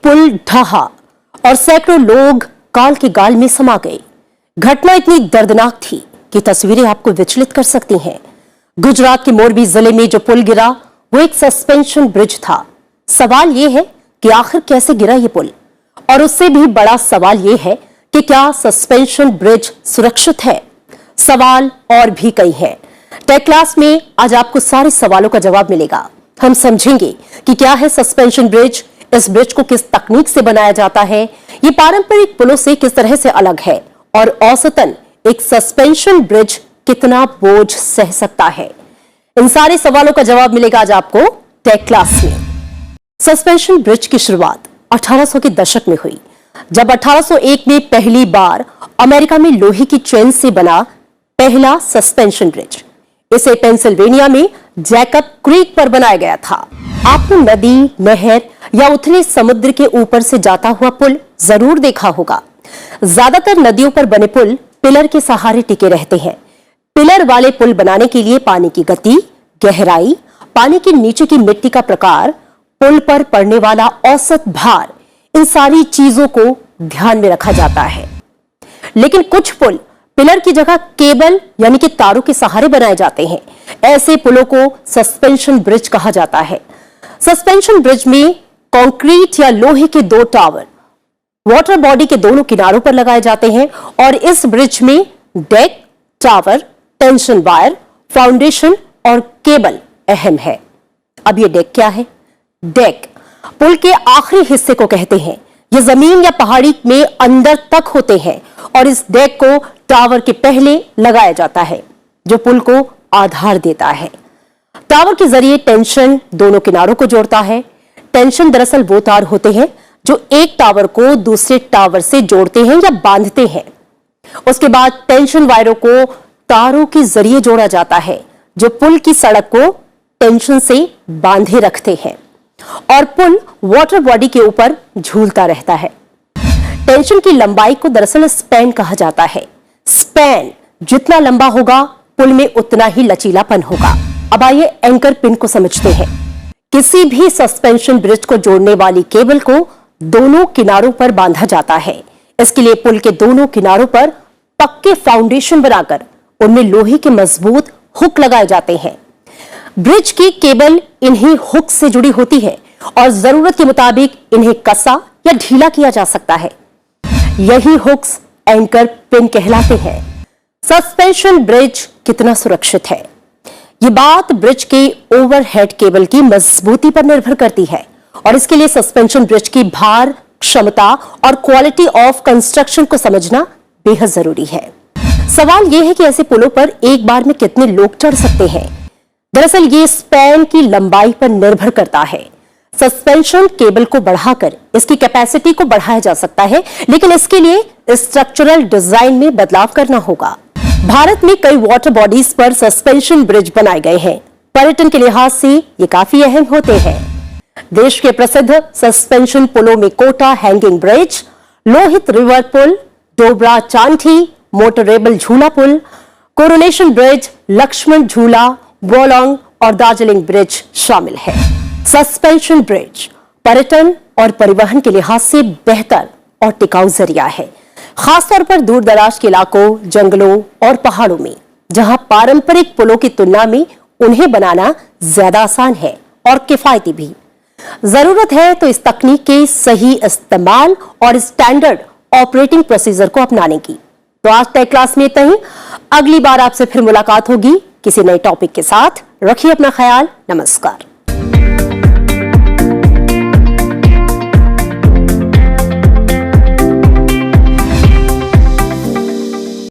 पुल ढहा और सैकड़ों लोग काल के गाल में समा गए। घटना इतनी दर्दनाक थी कि तस्वीरें आपको विचलित कर सकती हैं। गुजरात के मोरबी जिले में जो पुल गिरा वो एक सस्पेंशन ब्रिज था। सवाल ये है कि आखिर कैसे गिरा ये पुल, और उससे भी बड़ा सवाल ये है कि क्या सस्पेंशन ब्रिज सुरक्षित है। सवाल और भी कई हैं। टेक क्लास में आज आपको सारे सवालों का जवाब मिलेगा। हम समझेंगे कि क्या है सस्पेंशन ब्रिज, इस ब्रिज को किस तकनीक से बनाया जाता है, ये पारंपरिक पुलों से किस तरह से अलग है, और औसतन एक सस्पेंशन ब्रिज कितना बोझ सह सकता है। इन सारे सवालों का जवाब मिलेगा आज आपको टेक क्लास में। सस्पेंशन ब्रिज की शुरुआत 1800 के दशक में हुई, जब 1801 में पहली बार अमेरिका में लोहे की चेन से बना पहला सस्पेंशन ब्रिज। इसे पेंसिल्वेनिया में जैकब क्रीक पर बनाया गया था। आपने नदी, नहर या उथले समुद्र के ऊपर से जाता हुआ पुल जरूर देखा होगा। ज्यादातर नदियों पर बने पुल पिलर के सहारे टिके रहते हैं। पिलर वाले पुल बनाने के लिए पानी की गति, गहराई, पानी के नीचे की मिट्टी का प्रकार, पुल पर पड़ने वाला औसत भार, इन सारी चीजों को ध्यान में रखा जाता है। लेकिन कुछ पुल पिलर की जगह केबल यानी कि तारों के सहारे बनाए जाते हैं। ऐसे पुलों को सस्पेंशन ब्रिज कहा जाता है। सस्पेंशन ब्रिज में कंक्रीट या लोहे के 2 टावर वाटर बॉडी के दोनों किनारों पर लगाए जाते हैं, और इस ब्रिज में deck, tower, tension wire, foundation और केबल अहम है। अब ये डेक क्या है? डेक पुल के आखिरी हिस्से को कहते हैं। ये जमीन या पहाड़ी में अंदर तक होते हैं, और इस डेक को टावर के पहले लगाया जाता है, जो पुल को आधार देता है। टावर के जरिए टेंशन दोनों किनारों को जोड़ता है। टेंशन दरअसल वो तार होते हैं जो एक टावर को दूसरे टावर से जोड़ते हैं या बांधते हैं। उसके बाद टेंशन वायरों को तारों के जरिए जोड़ा जाता है, जो पुल की सड़क को टेंशन से बांधे रखते हैं, और पुल वाटर बॉडी के ऊपर झूलता रहता है। टेंशन की लंबाई को दरअसल स्पैन कहा जाता है। स्पैन जितना लंबा होगा, पुल में उतना ही लचीलापन होगा। अब आइए एंकर पिन को समझते हैं। किसी भी सस्पेंशन ब्रिज को जोड़ने वाली केबल को दोनों किनारों पर बांधा जाता है। इसके लिए पुल के दोनों किनारों पर पक्के फाउंडेशन बनाकर उनमें लोहे के मजबूत हुक लगाए जाते हैं। ब्रिज की केबल इन्हीं हुक से जुड़ी होती है, और जरूरत के मुताबिक इन्हें कसा या ढीला किया जा सकता है। यही हुक्स एंकर पिन कहलाते हैं। सस्पेंशन ब्रिज कितना सुरक्षित है, ये बात ब्रिज के ओवरहेड केबल की मजबूती पर निर्भर करती है, और इसके लिए सस्पेंशन ब्रिज की भार, क्षमता और क्वालिटी ऑफ कंस्ट्रक्शन को समझना बेहद जरूरी है। सवाल यह है कि ऐसे पुलों पर एक बार में कितने लोग चढ़ सकते हैं। दरअसल ये स्पैन की लंबाई पर निर्भर करता है। सस्पेंशन केबल को बढ़ाकर इसकी कैपेसिटी को बढ़ाया जा सकता है, लेकिन इसके लिए स्ट्रक्चरल डिजाइन में बदलाव करना होगा। भारत में कई वाटर बॉडीज पर सस्पेंशन ब्रिज बनाए गए हैं। पर्यटन के लिहाज से ये काफी अहम होते हैं। देश के प्रसिद्ध सस्पेंशन पुलों में Kota hanging bridge, Lohit river पुल, डोबरा चांठी मोटरेबल झूला पुल, कोरोनेशन ब्रिज, लक्ष्मण झूला, वोलोंग और दार्जिलिंग ब्रिज शामिल है। सस्पेंशन ब्रिज पर्यटन और परिवहन के लिहाज से बेहतर और टिकाऊ जरिया है, खासतौर पर दूर दराज के इलाकों, जंगलों और पहाड़ों में, जहां पारंपरिक पुलों की तुलना में उन्हें बनाना ज्यादा आसान है और किफायती भी। जरूरत है तो इस तकनीक के सही इस्तेमाल और स्टैंडर्ड ऑपरेटिंग प्रोसीजर को अपनाने की। तो आज टेक क्लास में इतना ही। अगली बार आपसे फिर मुलाकात होगी किसी नए टॉपिक के साथ। रखिए अपना ख्याल। नमस्कार।